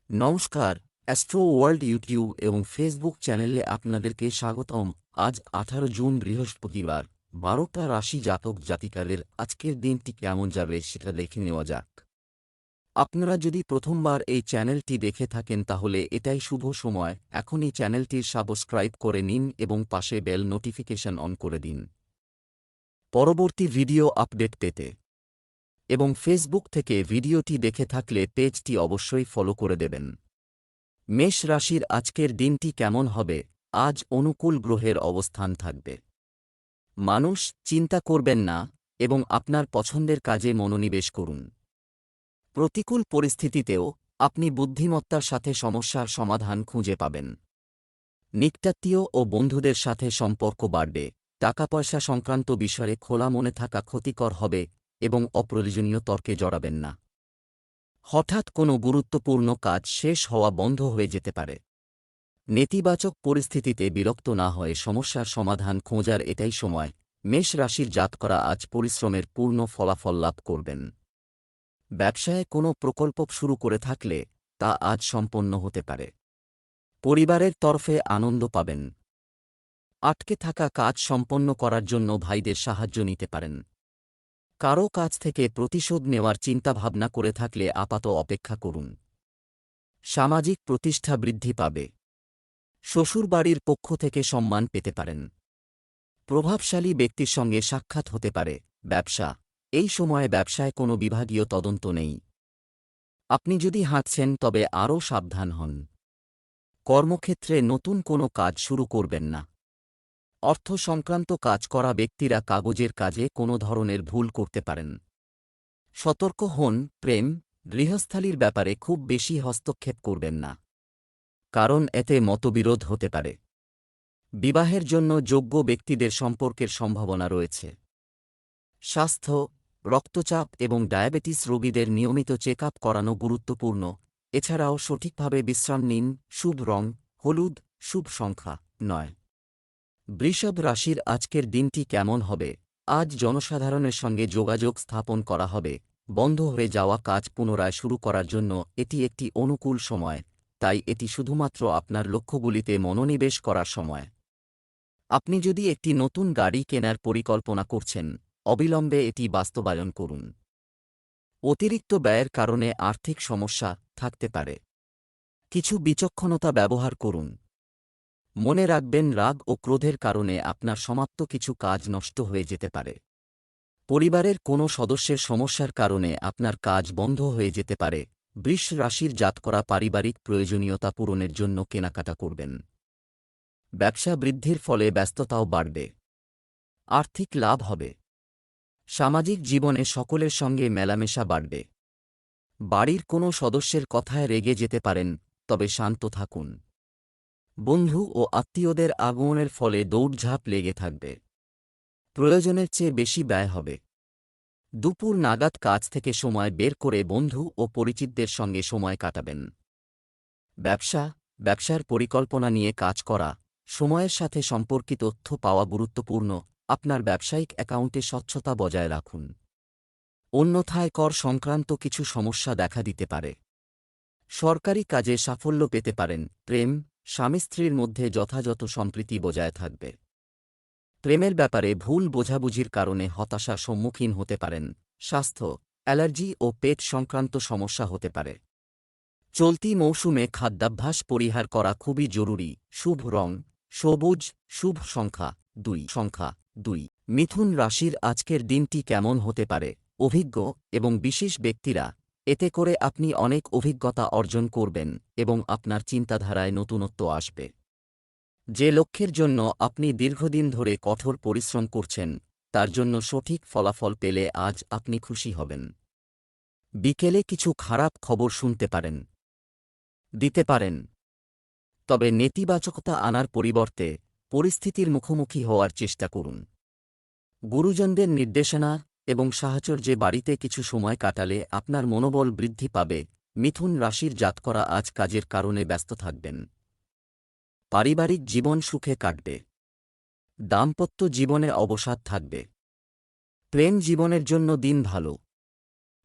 নমস্কার, astro world YouTube এবং Facebook চ্যানেলে আপনাদেরকে স্বাগতম। আজ 18 জুন বৃহস্পতিবার, 12টা রাশি জাতক জাতিকাদের আজকের দিনটি কেমন যাবে সেটা দেখে নেওয়া যাক। আপনারা যদি প্রথমবার এই চ্যানেলটি দেখে থাকেন তাহলে এটাই শুভ সময়, এখনই চ্যানেলটির সাবস্ক্রাইব করে নিন এবং পাশে বেল নোটিফিকেশন অন করে দিন পরবর্তী ভিডিও আপডেট পেতে। এবং ফেসবুক থেকে ভিডিওটি দেখে থাকলে পেজটি অবশ্যই ফলো করে দেবেন। মেষ রাশির আজকের দিনটি কেমন হবে? আজ অনুকূল গ্রহের অবস্থান থাকবে। মানুষ চিন্তা করবেন না এবং আপনার পছন্দের কাজে মনোনিবেশ করুন। প্রতিকূল পরিস্থিতিতেও আপনি বুদ্ধিমত্তার সাথে সমস্যার সমাধান খুঁজে পাবেন। নিকটাত্মীয় ও বন্ধুদের সাথে সম্পর্ক বাড়বে। টাকা পয়সা সংক্রান্ত বিষয়ে খোলা মনে থাকা ক্ষতিকর হবে এবং অপ্রয়োজনীয় তর্কে জড়াবেন না। হঠাৎ কোনো গুরুত্বপূর্ণ কাজ শেষ হওয়া বন্ধ হয়ে যেতে পারে। নেতিবাচক পরিস্থিতিতে বিরক্ত না হয়ে সমস্যার সমাধান খোঁজার এটাই সময়। মেষ রাশির জাতকরা আজ পরিশ্রমের পূর্ণ ফলাফল লাভ করবেন। ব্যবসায়ে কোনো প্রকল্প শুরু করে থাকলে তা আজ সম্পন্ন হতে পারে। পরিবারের তরফে আনন্দ পাবেন। আটকে থাকা কাজ সম্পন্ন করার জন্য ভাইদের সাহায্য নিতে পারেন। কারও কাছ থেকে প্রতিশোধ নেওয়ার চিন্তাভাবনা করে থাকলে আপাতত অপেক্ষা করুন। সামাজিক প্রতিষ্ঠা বৃদ্ধি পাবে। শ্বশুরবাড়ির পক্ষ থেকে সম্মান পেতে পারেন। প্রভাবশালী ব্যক্তির সঙ্গে সাক্ষাৎ হতে পারে। ব্যবসা, এই সময়ে ব্যবসায় কোনো বিভাগীয় তদন্ত নেই। আপনি যদি হাঁটছেন তবে আরও সাবধান হন। কর্মক্ষেত্রে নতুন কোনো কাজ শুরু করবেন না। অর্থ সংক্রান্ত কাজ করা ব্যক্তিরা কাগজের কাজে কোনো ধরনের ভুল করতে পারেন। সতর্ক হন। প্রেম, গৃহস্থালির ব্যাপারে খুব বেশি হস্তক্ষেপ করবেন না, কারণ এতে মতবিরোধ হতে পারে। বিবাহের জন্য যোগ্য ব্যক্তিদের সম্পর্কের সম্ভাবনা রয়েছে। স্বাস্থ্য, রক্তচাপ এবং ডায়াবেটিস রোগীদের নিয়মিত চেক আপ করানো গুরুত্বপূর্ণ। এছাড়াও সঠিকভাবে বিশ্রাম নিন। শুভ রং হলুদ, শুভ সংখ্যা 9। বৃষভ রাশির আজকের দিনটি কেমন হবে? আজ জনসাধারণের সঙ্গে যোগাযোগ স্থাপন করা হবে। বন্ধ হয়ে যাওয়া কাজ পুনরায় শুরু করার জন্য এটি একটি অনুকূল সময়, তাই এটি শুধুমাত্র আপনার লক্ষ্যগুলিতে মনোনিবেশ করার সময়। আপনি যদি একটি নতুন গাড়ি কেনার পরিকল্পনা করছেন, অবিলম্বে এটি বাস্তবায়ন করুন। অতিরিক্ত ব্যয়ের কারণে আর্থিক সমস্যা থাকতে পারে। কিছু বিচক্ষণতা ব্যবহার করুন। মনে রাখবেন, রাগ ও ক্রোধের কারণে আপনার সমাপ্ত কিছু কাজ নষ্ট হয়ে যেতে পারে। পরিবারের কোনো সদস্যের সমস্যার কারণে আপনার কাজ বন্ধ হয়ে যেতে পারে। বৃষ রাশির জাতকরা পারিবারিক প্রয়োজনীয়তা পূরণের জন্য কেনাকাটা করবেন। ব্যবসা বৃদ্ধির ফলে ব্যস্ততাও বাড়বে। আর্থিক লাভ হবে। সামাজিক জীবনে সকলের সঙ্গে মেলামেশা বাড়বে। বাড়ির কোনো সদস্যের কথায় রেগে যেতে পারেন, তবে শান্ত থাকুন। বন্ধু ও আত্মীয়দের আগমনের ফলে দৌড়ঝাঁপ লেগে থাকবে। প্রয়োজনের চেয়ে বেশি ব্যয় হবে। দুপুর নাগাদ কাজ থেকে সময় বের করে বন্ধু ও পরিচিতদের সঙ্গে সময় কাটাবেন। ব্যবসার পরিকল্পনা নিয়ে কাজ করা। সময়ের সাথে সম্পর্কিত তথ্য পাওয়া গুরুত্বপূর্ণ। আপনার ব্যবসায়িক অ্যাকাউন্টে স্বচ্ছতা বজায় রাখুন। অন্যথায় কর সংক্রান্ত কিছু সমস্যা দেখা দিতে পারে। সরকারি কাজে সাফল্য পেতে পারেন। প্রেম, স্বামী স্ত্রীর মধ্যে যথাযথ সম্প্রীতি বজায় থাকবে। প্রেমের ব্যাপারে ভুল বোঝাবুঝির কারণে হতাশার সম্মুখীন হতে পারেন। স্বাস্থ্য, অ্যালার্জি ও পেট সংক্রান্ত সমস্যা হতে পারে। চলতি মৌসুমে খাদ্যাভ্যাস পরিহার করা খুবই জরুরি। শুভ রং সবুজ, শুভ সংখ্যা 2। মিথুন রাশির আজকের দিনটি কেমন হতে পারে? অভিজ্ঞ এবং বিশেষ ব্যক্তিরা, এতে করে আপনি অনেক অভিজ্ঞতা অর্জন করবেন এবং আপনার চিন্তাধারায় নতুনত্ব আসবে। যে লক্ষ্যের জন্য আপনি দীর্ঘদিন ধরে কঠোর পরিশ্রম করছেন, তার জন্য সঠিক ফলাফল পেলে আজ আপনি খুশি হবেন। বিকেলে কিছু খারাপ খবর শুনতে দিতে পারেন, তবে নেতিবাচকতা আনার পরিবর্তে পরিস্থিতির মুখোমুখি হওয়ার চেষ্টা করুন। গুরুজনদের নির্দেশনা এবং সাহচর্যে বাড়িতে কিছু সময় কাটালে আপনার মনোবল বৃদ্ধি পাবে। মিথুন রাশির জাতকরা আজ কাজের কারণে ব্যস্ত থাকবেন। পারিবারিক জীবন সুখে কাটবে। দাম্পত্য জীবনে অবসাদ থাকবে। প্রেম জীবনের জন্য দিন ভালো।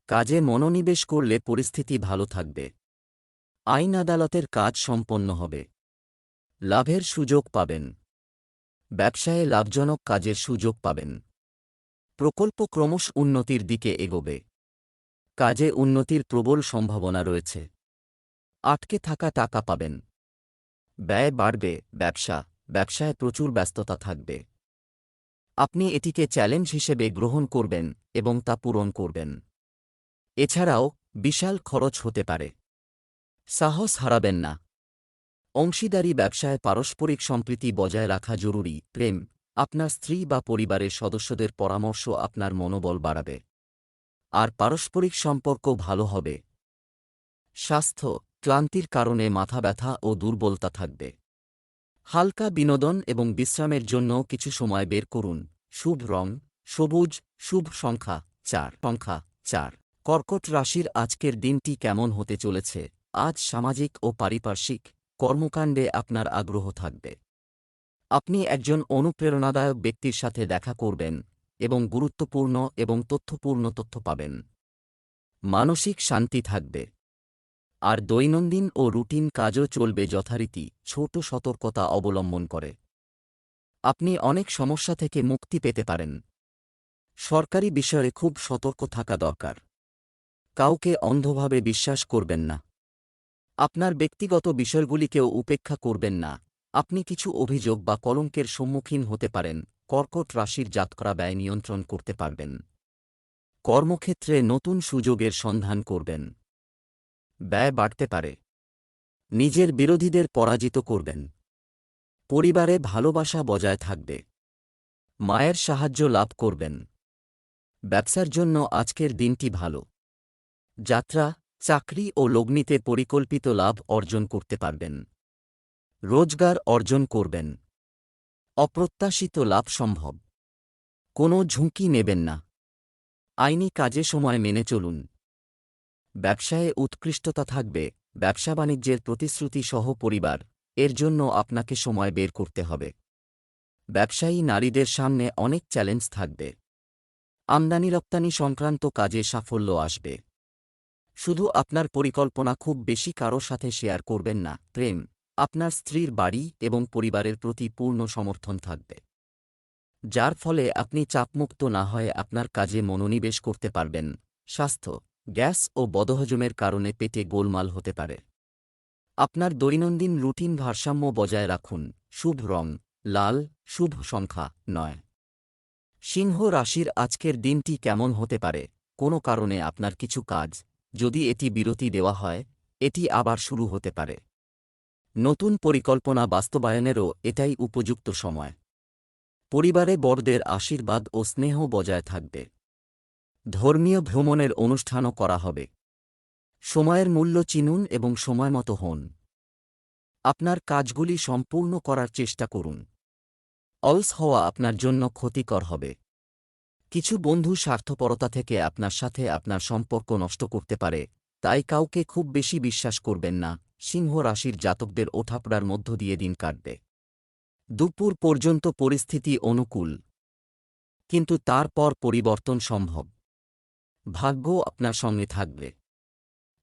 কাজে মনোনিবেশ করলে পরিস্থিতি ভালো থাকবে। আইন আদালতের কাজ সম্পন্ন হবে। লাভের সুযোগ পাবেন। ব্যবসায়ে লাভজনক কাজের সুযোগ পাবেন। প্রকল্প ক্রমশ উন্নতির দিকে এগোবে। কাজে উন্নতির প্রবল সম্ভাবনা রয়েছে। আটকে থাকা টাকা পাবেন। ব্যয় বাড়বে। ব্যবসায় প্রচুর ব্যস্ততা থাকবে। আপনি এটিকে চ্যালেঞ্জ হিসেবে গ্রহণ করবেন এবং তা পূরণ করবেন। এছাড়াও বিশাল খরচ হতে পারে। সাহস হারাবেন না। অংশীদারি ব্যবসায় পারস্পরিক সম্প্রীতি বজায় রাখা জরুরি। প্রেম, আপনার স্ত্রী বা পরিবারের সদস্যদের পরামর্শ আপনার মনোবল বাড়াবে। আর পারস্পরিক সম্পর্ক ভালো হবে। স্বাস্থ্য, ক্লান্তির কারণে মাথা ব্যথা ও দুর্বলতা থাকবে। হালকা বিনোদন এবং বিশ্রামের জন্য কিছু সময় বের করুন। শুভ রং সবুজ। শুভ সংখ্যা 4। কর্কট রাশির আজকের দিনটি কেমন হতে চলেছে? আজ সামাজিক ও পারিপার্শ্বিক কর্মকাণ্ডে আপনার আগ্রহ থাকবে। আপনি একজন অনুপ্রেরণাদায়ক ব্যক্তির সাথে দেখা করবেন এবং গুরুত্বপূর্ণ এবং তথ্যপূর্ণ তথ্য পাবেন। মানসিক শান্তি থাকবে। আর দৈনন্দিন ও রুটিন কাজও চলবে যথারীতি, ছোট সতর্কতা অবলম্বন করে। আপনি অনেক সমস্যা থেকে মুক্তি পেতে পারেন। সরকারি বিষয়ে খুব সতর্ক থাকা দরকার। কাউকে অন্ধভাবে বিশ্বাস করবেন না। আপনার ব্যক্তিগত বিষয়গুলিকেও উপেক্ষা করবেন না। আপনি কিছু অভিযোগ বা কলঙ্কের সম্মুখীন হতে পারেন। কর্কট রাশির জাতকরা ব্যয় নিয়ন্ত্রণ করতে পারবেন। কর্মক্ষেত্রে নতুন সুযোগের সন্ধান করবেন। ব্যয় বাড়তে পারে। নিজের বিরোধীদের পরাজিত করবেন। পরিবারে ভালোবাসা বজায় থাকবে। মায়ের সাহায্য লাভ করবেন। ব্যবসার জন্য আজকের দিনটি ভালো। যাত্রা, চাকরি ও লগ্নিতে পরিকল্পিত লাভ অর্জন করতে পারবেন। রোজগার অর্জন করবেন। অপ্রত্যাশিত লাভ সম্ভব। কোনো ঝুঁকি নেবেন না। আইনি কাজে সময় মেনে চলুন। ব্যবসায়ে উৎকৃষ্টতা থাকবে। ব্যবসা বাণিজ্যের প্রতিশ্রুতি সহ পরিবার, এর জন্য আপনাকে সময় বের করতে হবে। ব্যবসায়ী নারীদের সামনে অনেক চ্যালেঞ্জ থাকবে। আমদানি রপ্তানি সংক্রান্ত কাজে সাফল্য আসবে। শুধু আপনার পরিকল্পনা খুব বেশি কারো সাথে শেয়ার করবেন না। প্রেম, আপনার স্ত্রীর বাড়ি এবং পরিবারের প্রতি পূর্ণ সমর্থন থাকবে, যার ফলে আপনি চাপমুক্ত না হয়ে আপনার কাজে মনোনিবেশ করতে পারবেন। স্বাস্থ্য, গ্যাস ও বদহজমের কারণে পেটে গোলমাল হতে পারে। আপনার দৈনন্দিন রুটিন ভারসাম্য বজায় রাখুন। শুভ রং লাল। শুভ সংখ্যা 9। সিংহ রাশির আজকের দিনটি কেমন হতে পারে? কোনো কারণে আপনার কিছু কাজ, যদি এটি বিরতি দেওয়া হয়, এটি আবার শুরু হতে পারে। নতুন পরিকল্পনা বাস্তবায়নেরও এটাই উপযুক্ত সময়। পরিবারে বড়দের আশীর্বাদ ও স্নেহ বজায় থাকবে। ধর্মীয় ভ্রমণের অনুষ্ঠানও করা হবে। সময়ের মূল্য চিনুন এবং সময়মতো হন। আপনার কাজগুলি সম্পূর্ণ করার চেষ্টা করুন। অলস হওয়া আপনার জন্য ক্ষতিকর হবে। কিছু বন্ধু স্বার্থপরতা থেকে আপনার সাথে আপনার সম্পর্ক নষ্ট করতে পারে, তাই কাউকে খুব বেশি বিশ্বাস করবেন না। সিংহ রাশির জাতকদের ওঠাপড়ার মধ্য দিয়ে দিন কাটবে। দুপুর পর্যন্ত পরিস্থিতি অনুকূল, কিন্তু তারপর পরিবর্তন সম্ভব। ভাগ্য আপনার সঙ্গে থাকবে।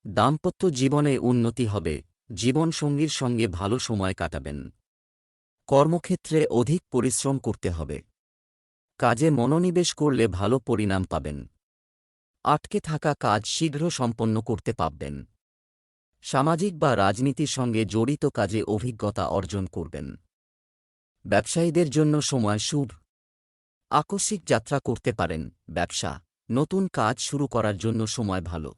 দাম্পত্য জীবনে উন্নতি হবে। জীবনসঙ্গীর সঙ্গে ভালো সময় কাটাবেন। কর্মক্ষেত্রে অধিক পরিশ্রম করতে হবে। কাজে মনোনিবেশ করলে ভালো পরিণাম পাবেন। আটকে থাকা কাজ শীঘ্র সম্পন্ন করতে পারবেন। সামাজিক বা রাজনীতির সঙ্গে জড়িত কাজে অভিজ্ঞতা অর্জন করবেন। ব্যবসায়ীদের জন্য সময় শুভ। আকস্মিক যাত্রা করতে পারেন। ব্যবসা, নতুন কাজ শুরু করার জন্য সময় ভালো।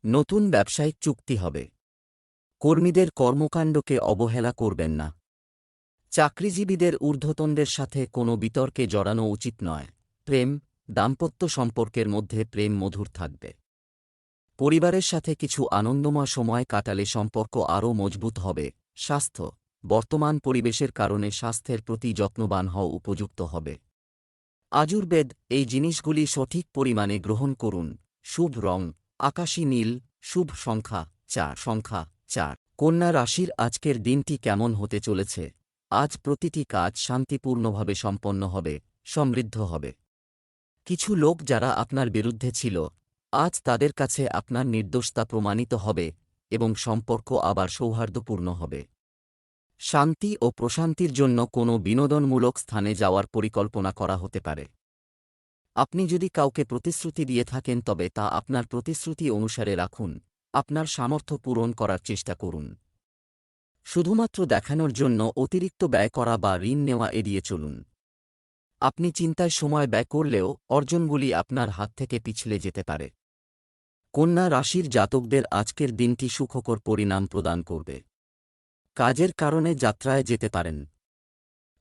নতুন ব্যবসায়িক চুক্তি হবে। কর্মীদের কর্মকাণ্ডকে অবহেলা করবেন না। চাকরিজীবীদের ঊর্ধ্বতনদের সাথে কোনো বিতর্কে জড়ানো উচিত নয়। প্রেম, দাম্পত্য সম্পর্কের মধ্যে প্রেম মধুর থাকবে। পরিবারের সাথে কিছু আনন্দময় সময় কাটালে সম্পর্ক আরও মজবুত হবে। স্বাস্থ্য, বর্তমান পরিবেশের কারণে স্বাস্থ্যের প্রতি যত্নবান হওয়া উপযুক্ত হবে। আযুর্বেদ, এই জিনিসগুলি সঠিক পরিমাণে গ্রহণ করুন। শুভ রং আকাশী নীল। শুভ সংখ্যা 4। কন্যা রাশির আজকের দিনটি কেমন হতে চলেছে? আজ প্রতিটি কাজ শান্তিপূর্ণভাবে সম্পন্ন হবে, সমৃদ্ধ হবে। কিছু লোক যারা আপনার বিরুদ্ধে ছিল, আজ তাদের কাছে আপনার নির্দোষতা প্রমাণিত হবে এবং সম্পর্ক আবার সৌহার্দ্যপূর্ণ হবে। শান্তি ও প্রশান্তির জন্য কোনো বিনোদনমূলক স্থানে যাওয়ার পরিকল্পনা করা হতে পারে। আপনি যদি কাউকে প্রতিশ্রুতি দিয়ে থাকেন তবে তা আপনার প্রতিশ্রুতি অনুসারে রাখুন, আপনার সামর্থ্য পূরণ করার চেষ্টা করুন। শুধুমাত্র দেখানোর জন্য অতিরিক্ত ব্যয় করা বা ঋণ নেওয়া এড়িয়ে চলুন। আপনি চিন্তায় সময় ব্যয় করলেও অর্জনগুলি আপনার হাত থেকে পিছলে যেতে পারে। কন্যা রাশির জাতকদের আজকের দিনটি সুখকর পরিণাম প্রদান করবে। কাজের কারণে যাত্রায় যেতে পারেন।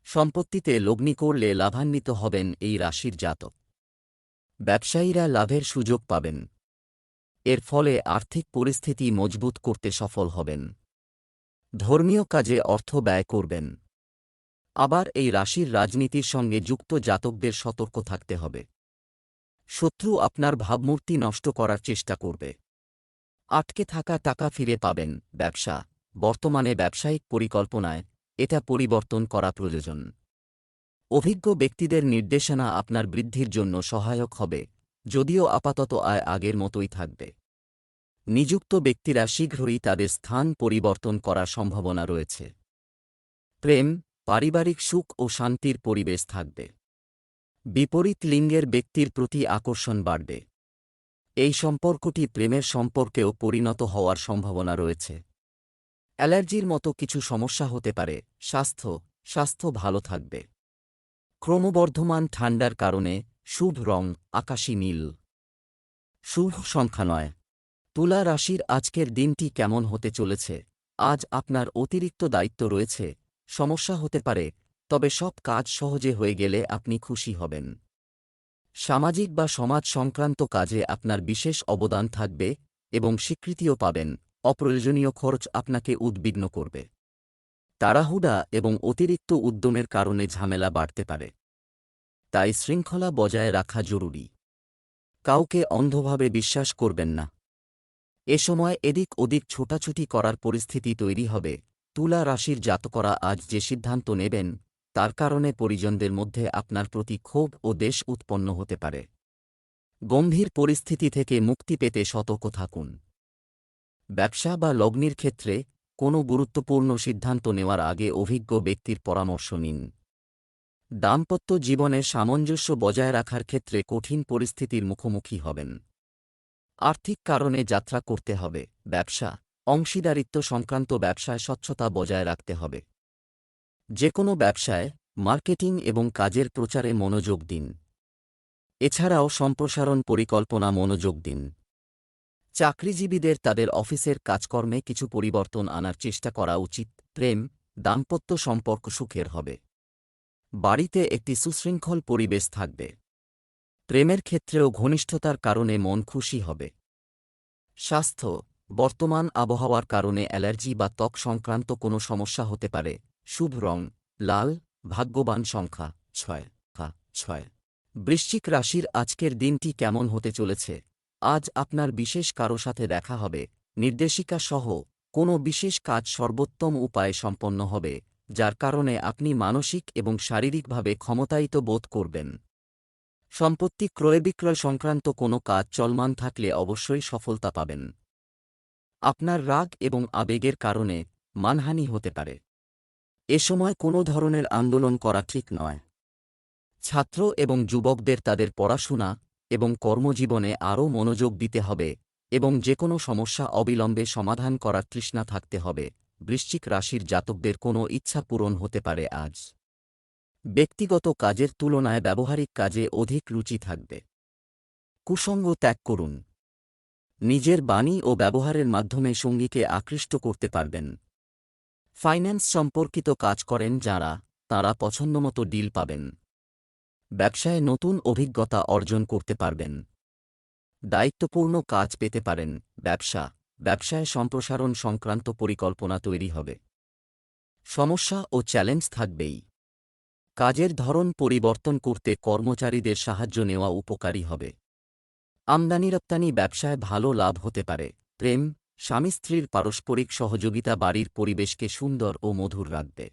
সম্পত্তিতে লগ্নি করলে লাভান্বিত হবেন এই রাশির জাতক। ব্যবসায়ীরা লাভের সুযোগ পাবেন। এর ফলে আর্থিক পরিস্থিতি মজবুত করতে সফল হবেন। ধর্মীয় কাজে অর্থ ব্যয় করবেন। আবার এই রাশির রাজনীতির সঙ্গে যুক্ত জাতকদের সতর্ক থাকতে হবে। শত্রু আপনার ভাবমূর্তি নষ্ট করার চেষ্টা করবে। আটকে থাকা টাকা ফিরে পাবেন। ব্যবসা বর্তমানে ব্যবসায়িক পরিকল্পনায় এটা পরিবর্তন করা প্রয়োজন। অভিজ্ঞ ব্যক্তিদের নির্দেশনা আপনার বৃদ্ধির জন্য সহায়ক হবে, যদিও আপাতত আয় আগের মতোই থাকবে। নিযুক্ত ব্যক্তিরা শীঘ্রই তাদের স্থান পরিবর্তন করার সম্ভাবনা রয়েছে। প্রেম, পারিবারিক সুখ ও শান্তির পরিবেশ থাকবে। বিপরীত লিঙ্গের ব্যক্তির প্রতি আকর্ষণ বাড়বে। এই সম্পর্কটি প্রেমের সম্পর্কেও পরিণত হওয়ার সম্ভাবনা রয়েছে। অ্যালার্জির মতো কিছু সমস্যা হতে পারে। স্বাস্থ্য ভালো থাকবে। ক্রমবর্ধমান ঠান্ডার কারণে শুভ রং আকাশী নীল। শুভ সংখ্যা 9। তুলা রাশির আজকের দিনটি কেমন হতে চলেছে? আজ আপনার অতিরিক্ত দায়িত্ব রয়েছে, সমস্যা হতে পারে, তবে সব কাজ সহজে হয়ে গেলে আপনি খুশি হবেন। সামাজিক বা সমাজ সংক্রান্ত কাজে আপনার বিশেষ অবদান থাকবে এবং স্বীকৃতিও পাবেন। অপ্রয়োজনীয় খরচ আপনাকে উদ্বিগ্ন করবে। তাড়াহুড়া এবং অতিরিক্ত উদ্যমের কারণে ঝামেলা বাড়তে পারে। তাই শৃঙ্খলা বজায় রাখা জরুরি। কাউকে অন্ধভাবে বিশ্বাস করবেন না। এ সময় এদিক ওদিক ছোটাছুটি করার পরিস্থিতি তৈরি হবে। তুলা রাশির জাতকরা আজ যে সিদ্ধান্ত নেবেন তার কারণে পরিজনদের মধ্যে আপনার প্রতি ক্ষোভ ও দ্বেষ উৎপন্ন হতে পারে। গম্ভীর পরিস্থিতি থেকে মুক্তি পেতে সতর্ক থাকুন। ব্যবসা বা লগ্নির ক্ষেত্রে কোনো গুরুত্বপূর্ণ সিদ্ধান্ত নেওয়ার আগে অভিজ্ঞ ব্যক্তির পরামর্শ নিন। দাম্পত্য জীবনে সামঞ্জস্য বজায় রাখার ক্ষেত্রে কঠিন পরিস্থিতির মুখোমুখি হবেন। আর্থিক কারণে যাত্রা করতে হবে। ব্যবসা, অংশীদারিত্ব সংক্রান্ত ব্যবসায় স্বচ্ছতা বজায় রাখতে হবে। যে কোনো ব্যবসায় মার্কেটিং এবং কাজের প্রচারে মনোযোগ দিন। এছাড়াও সম্প্রসারণ পরিকল্পনা মনোযোগ দিন। চাকরিজীবীদের তাদের অফিসের কাজকর্মে কিছু পরিবর্তন আনার চেষ্টা করা উচিত। প্রেম, দাম্পত্য সম্পর্ক সুখের হবে। বাড়িতে একটি সুশৃঙ্খল পরিবেশ থাকবে। প্রেমের ক্ষেত্রেও ঘনিষ্ঠতার কারণে মন খুশি হবে। স্বাস্থ্য, বর্তমান আবহাওয়ার কারণে অ্যালার্জি বা ত্বক সংক্রান্ত কোনো সমস্যা হতে পারে। শুভ রং লাল। ভাগ্যবান সংখ্যা 6। বৃশ্চিক রাশির আজকের দিনটি কেমন হতে চলেছে? আজ আপনার বিশেষ কারো সাথে দেখা হবে। নির্দেশিকা সহ কোনো বিশেষ কাজ সর্বোত্তম উপায়ে সম্পন্ন হবে, যার কারণে আপনি মানসিক এবং শারীরিকভাবে ক্ষমতায়িত বোধ করবেন। সম্পত্তি ক্রয়-বিক্রয় সংক্রান্ত কোনো কাজ চলমান থাকলে অবশ্যই সফলতা পাবেন। আপনার রাগ এবং আবেগের কারণে মানহানি হতে পারে। এ সময় কোনো ধরনের আন্দোলন করা ঠিক নয়। ছাত্র এবং যুবকদের তাদের পড়াশোনা এবং কর্মজীবনে আরও মনোযোগ দিতে হবে এবং যে কোনো সমস্যা অবিলম্বে সমাধান করার তৃষ্ণা থাকতে হবে। বৃশ্চিক রাশির জাতকদের কোনো ইচ্ছা পূরণ হতে পারে আজ। ব্যক্তিগত কাজের তুলনায় ব্যবহারিক কাজে অধিক রুচি থাকবে। কুসঙ্গ ত্যাগ করুন। নিজের বাণী ও ব্যবহারের মাধ্যমে সঙ্গীকে আকৃষ্ট করতে পারবেন। ফাইন্যান্স সম্পর্কিত কাজ করেন যাঁরা, তাঁরা পছন্দমতো ডিল পাবেন। ব্যবসায় নতুন অভিজ্ঞতা অর্জন করতে পারবেন। দায়িত্বপূর্ণ কাজ পেতে পারেন। ব্যবসায় সম্প্রসারণ সংক্রান্ত পরিকল্পনা তৈরি হবে। সমস্যা ও চ্যালেঞ্জ থাকবেই। কাজের ধরন পরিবর্তন করতে কর্মচারীদের সাহায্য নেওয়া উপকারী হবে। আমদানি-রপ্তানি ব্যবসায় ভালো লাভ হতে পারে। প্রেম, স্বামী-স্ত্রীর পারস্পরিক সহযোগিতা বাড়ির পরিবেশকে সুন্দর ও মধুর রাখবে।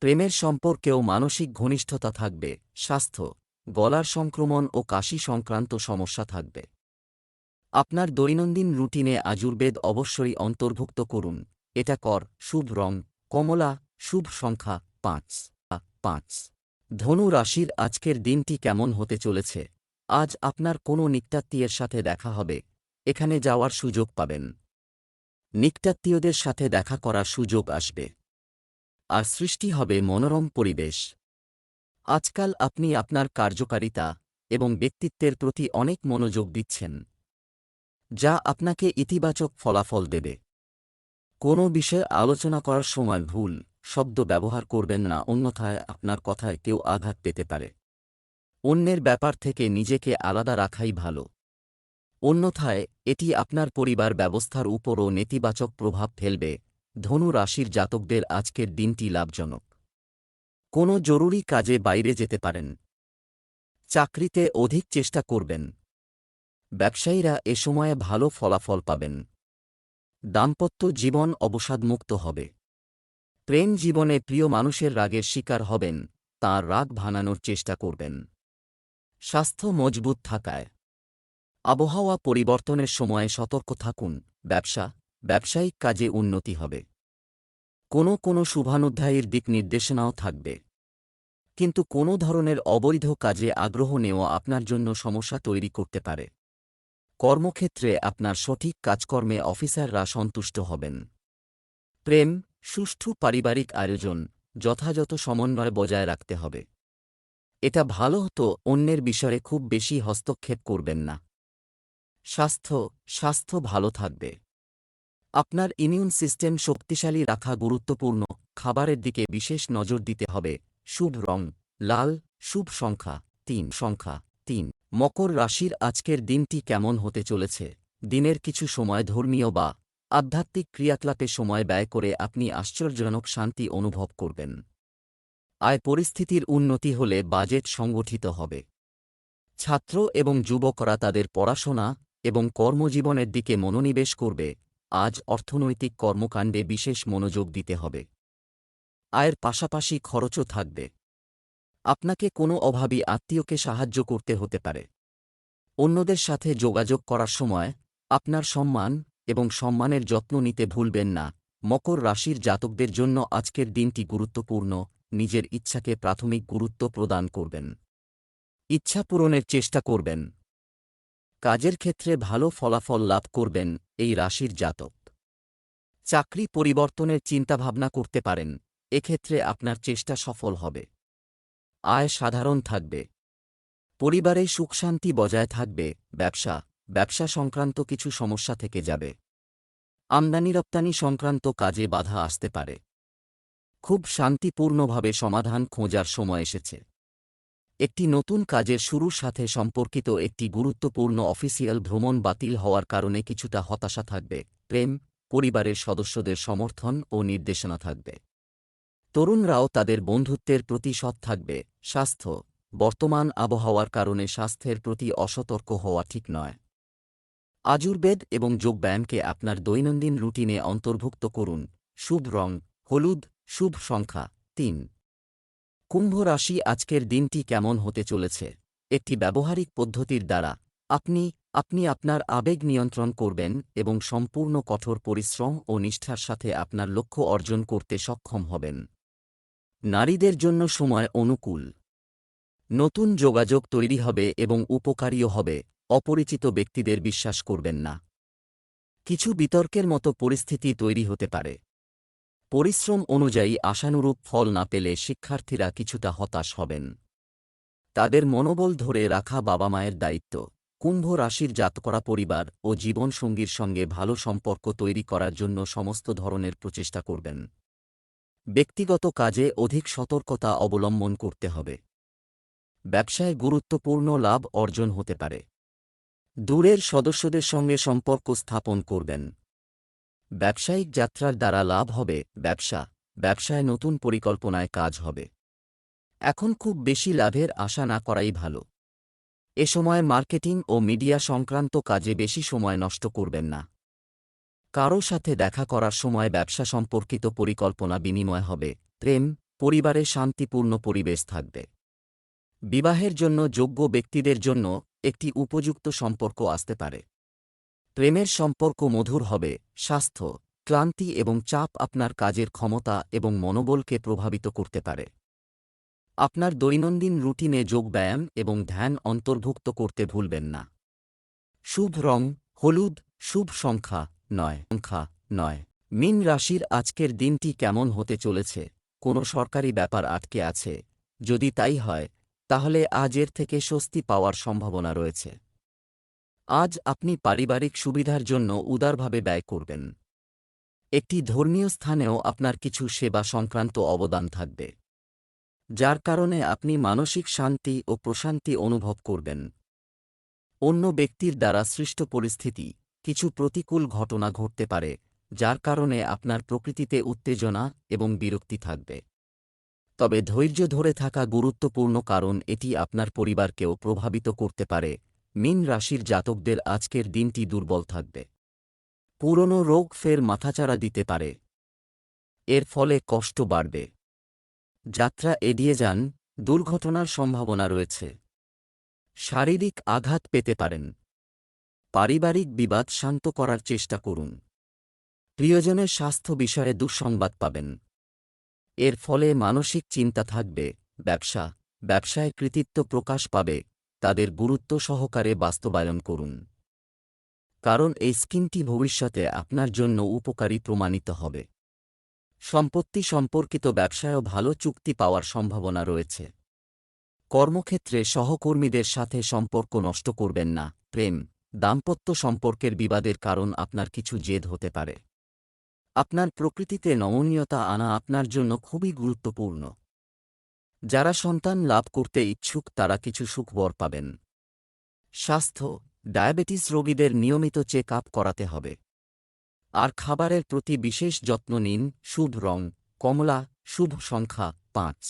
প্রেমের সম্পর্কেও মানসিক ঘনিষ্ঠতা থাকবে। স্বাস্থ্য, গলার সংক্রমণ ও কাশি সংক্রান্ত সমস্যা থাকবে। আপনার দৈনন্দিন রুটিনে আযুর্বেদ অবশ্যই অন্তর্ভুক্ত করুন। এটা শুভ রং কমলা, শুভ সংখ্যা 5। ধনু রাশির আজকের দিনটি কেমন হতে চলেছে? আজ আপনার কোনো নিকটাত্মীয়ের সাথে দেখা হবে, এখানে যাওয়ার সুযোগ পাবেন। নিকটাত্মীয়দের সাথে দেখা করার সুযোগ আসবে, আর সৃষ্টি হবে মনোরম পরিবেশ। আজকাল আপনি আপনার কার্যকারিতা এবং ব্যক্তিত্বের প্রতি অনেক মনোযোগ দিচ্ছেন, যা আপনাকে ইতিবাচক ফলাফল দেবে। কোনো বিষয়ে আলোচনা করার সময় ভুল শব্দ ব্যবহার করবেন না, অন্যথায় আপনার কথায় কেউ আঘাত পেতে পারে। অন্যের ব্যাপার থেকে নিজেকে আলাদা রাখাই ভালো, অন্যথায় এটি আপনার পরিবার ব্যবস্থার উপরও নেতিবাচক প্রভাব ফেলবে। ধনু রাশির জাতকদের আজকের দিনটি লাভজনক। কোনো জরুরি কাজে বাইরে যেতে পারেন। চাকরিতে অধিক চেষ্টা করবেন। ব্যবসায়ীরা এ সময়ে ভালো ফলাফল পাবেন। দাম্পত্য জীবন অবসাদমুক্ত হবে। প্রেম জীবনে প্রিয় মানুষের রাগের শিকার হবেন, তাঁর রাগ ভাঙানোর চেষ্টা করবেন। স্বাস্থ্য মজবুত থাকায় আবহাওয়া পরিবর্তনের সময়ে সতর্ক থাকুন। ব্যবসায়িক কাজে উন্নতি হবে। কোনো শুভানুধ্যায়ীর দিক নির্দেশনাও থাকবে, কিন্তু কোনো ধরনের অবৈধ কাজে আগ্রহ নেওয়া আপনার জন্য সমস্যা তৈরি করতে পারে। কর্মক্ষেত্রে আপনার সঠিক কাজকর্মে অফিসাররা সন্তুষ্ট হবেন। প্রেম, সুষ্ঠু পারিবারিক আয়োজন, যথাযথ সমন্বয় বজায় রাখতে হবে। এটা ভালো হতো অন্যের বিষয়ে খুব বেশি হস্তক্ষেপ করবেন না। স্বাস্থ্য ভালো থাকবে। আপনার ইমিউন সিস্টেম শক্তিশালী রাখা গুরুত্বপূর্ণ। খাবারের দিকে বিশেষ নজর দিতে হবে। শুভ রং লাল, শুভ সংখ্যা 3। মকর রাশির আজকের দিনটি কেমন হতে চলেছে? দিনের কিছু সময় ধর্মীয় বা আধ্যাত্মিক ক্রিয়াকলাপে সময় ব্যয় করে আপনি আশ্চর্যজনক শান্তি অনুভব করবেন। আয় পরিস্থিতির উন্নতি হলে বাজেট সংগঠিত হবে। ছাত্র এবং যুবকরা তাদের পড়াশোনা এবং কর্মজীবনের দিকে মনোনিবেশ করবে। আজ অর্থনৈতিক কর্মকাণ্ডে বিশেষ মনোযোগ দিতে হবে। আয়ের পাশাপাশি খরচও থাকবে। আপনাকে কোনো অভাবী আত্মীয়কে সাহায্য করতে হতে পারে। অন্যদের সাথে যোগাযোগ করার সময় আপনার সম্মান এবং সম্মানের যত্ন নিতে ভুলবেন না। মকর রাশির জাতকদের জন্য আজকের দিনটি গুরুত্বপূর্ণ। নিজের ইচ্ছাকে প্রাথমিক গুরুত্ব প্রদান করবেন। ইচ্ছা পূরণের চেষ্টা করবেন। কাজের ক্ষেত্রে ভালো ফলাফল লাভ করবেন এই রাশির জাতক। চাকরি পরিবর্তনের চিন্তাভাবনা করতে পারেন, এক্ষেত্রে আপনার চেষ্টা সফল হবে। আয় সাধারণ থাকবে। পরিবারে সুখশান্তি বজায় থাকবে। ব্যবসা সংক্রান্ত কিছু সমস্যা থেকে যাবে। আমদানি রপ্তানি সংক্রান্ত কাজে বাধা আসতে পারে। খুব শান্তিপূর্ণভাবে সমাধান খোঁজার সময় এসেছে। একটি নতুন কাজের শুরুর সাথে সম্পর্কিত একটি গুরুত্বপূর্ণ অফিসিয়াল ভ্রমণ বাতিল হওয়ার কারণে কিছুটা হতাশা থাকবে। প্রেম, পরিবারের সদস্যদের সমর্থন ও নির্দেশনা থাকবে। তরুণরাও তাদের বন্ধুত্বের প্রতি সৎ থাকবে। স্বাস্থ্য, বর্তমান আবহাওয়ার কারণে স্বাস্থ্যের প্রতি অসতর্ক হওয়া ঠিক নয়। আযুর্বেদ এবং যোগব্যায়ামকে আপনার দৈনন্দিন রুটিনে অন্তর্ভুক্ত করুন। শুভ রং হলুদ, শুভ সংখ্যা 3। কুম্ভ রাশি আজকের দিনটি কেমন হতে চলেছে? একটি ব্যবহারিক পদ্ধতির দ্বারা আপনি আপনার আবেগ নিয়ন্ত্রণ করবেন এবং সম্পূর্ণ কঠোর পরিশ্রম ও নিষ্ঠার সাথে আপনার লক্ষ্য অর্জন করতে সক্ষম হবেন। নারীদের জন্য সময় অনুকূল। নতুন যোগাযোগ তৈরি হবে এবং উপকারীও হবে। অপরিচিত ব্যক্তিদের বিশ্বাস করবেন না। কিছু বিতর্কের মতো পরিস্থিতি তৈরি হতে পারে। পরিশ্রম অনুযায়ী আশানুরূপ ফল না পেলে শিক্ষার্থীরা কিছুটা হতাশ হবেন। তাদের মনোবল ধরে রাখা বাবা মায়ের দায়িত্ব। কুম্ভ রাশির জাতকরা পরিবার ও জীবনসঙ্গীর সঙ্গে ভালো সম্পর্ক তৈরি করার জন্য সমস্ত ধরনের প্রচেষ্টা করবেন। ব্যক্তিগত কাজে অধিক সতর্কতা অবলম্বন করতে হবে। ব্যবসায় গুরুত্বপূর্ণ লাভ অর্জন হতে পারে। দূরের সদস্যদের সঙ্গে সম্পর্ক স্থাপন করবেন। ব্যবসায়িক যাত্রার দ্বারা লাভ হবে। ব্যবসায় নতুন পরিকল্পনায় কাজ হবে। এখন খুব বেশি লাভের আশা না করাই ভালো। এ সময় মার্কেটিং ও মিডিয়া সংক্রান্ত কাজে বেশি সময় নষ্ট করবেন না। কারও সাথে দেখা করার সময় ব্যবসা সম্পর্কিত পরিকল্পনা বিনিময় হবে। প্রেম, পরিবারে শান্তিপূর্ণ পরিবেশ থাকবে। বিবাহের জন্য যোগ্য ব্যক্তিদের জন্য একটি উপযুক্ত সম্পর্ক আসতে পারে। প্রেমের সম্পর্ক মধুর হবে। স্বাস্থ্য, ক্লান্তি এবং চাপ আপনার কাজের ক্ষমতা এবং মনোবলকে প্রভাবিত করতে পারে। আপনার দৈনন্দিন রুটিনে যোগব্যায়াম এবং ধ্যান অন্তর্ভুক্ত করতে ভুলবেন না। শুভ রং হলুদ, শুভ সংখ্যা 9। মীন রাশির আজকের দিনটি কেমন হতে চলেছে? কোনো সরকারি ব্যাপার আটকে আছে? যদি তাই হয়, তাহলে আজ এর থেকে স্বস্তি পাওয়ার সম্ভাবনা রয়েছে। আজ আপনি পারিবারিক সুবিধার জন্য উদারভাবে ব্যয় করবেন। একটি ধর্মীয় স্থানেও আপনার কিছু সেবা সংক্রান্ত অবদান থাকবে, যার কারণে আপনি মানসিক শান্তি ও প্রশান্তি অনুভব করবেন। অন্য ব্যক্তির দ্বারা সৃষ্ট পরিস্থিতি, কিছু প্রতিকূল ঘটনা ঘটতে পারে, যার কারণে আপনার প্রকৃতিতে উত্তেজনা এবং বিরক্তি থাকবে। তবে ধৈর্য ধরে থাকা গুরুত্বপূর্ণ, কারণ এটি আপনার পরিবারকেও প্রভাবিত করতে পারে। মীন রাশির জাতকদের আজকের দিনটি দুর্বল থাকবে। পুরনো রোগ ফের মাথাচাড়া দিতে পারে। এর ফলে কষ্ট বাড়বে। যাত্রা এড়িয়ে যান, দুর্ঘটনার সম্ভাবনা রয়েছে। শারীরিক আঘাত পেতে পারেন। পারিবারিক বিবাদ শান্ত করার চেষ্টা করুন। প্রিয়জনের স্বাস্থ্য বিষয়ে দুঃসংবাদ পাবেন। এর ফলে মানসিক চিন্তা থাকবে। ব্যবসায় কৃতিত্ব প্রকাশ পাবে। তাদের গুরুত্ব সহকারে বাস্তবায়ন করুন, কারণ এই স্কিমটি ভবিষ্যতে আপনার জন্য উপকারী প্রমাণিত হবে। সম্পত্তি সম্পর্কিত ব্যবসায়ও ভালো চুক্তি পাওয়ার সম্ভাবনা রয়েছে। কর্মক্ষেত্রে সহকর্মীদের সাথে সম্পর্ক নষ্ট করবেন না। দাম্পত্য সম্পর্কের বিবাদের কারণ আপনার কিছু জেদ হতে পারে। আপনার প্রকৃতিতে নমনীয়তা আনা আপনার জন্য খুবই গুরুত্বপূর্ণ। যারা সন্তান লাভ করতে ইচ্ছুক তারা কিছু সুখবর পাবেন। স্বাস্থ্য, ডায়াবেটিস রোগীদের নিয়মিত চেক আপ করাতে হবে। আর খাবারের প্রতি বিশেষ যত্ন নিন। শুভ রং কমলা, শুভ সংখ্যা 5।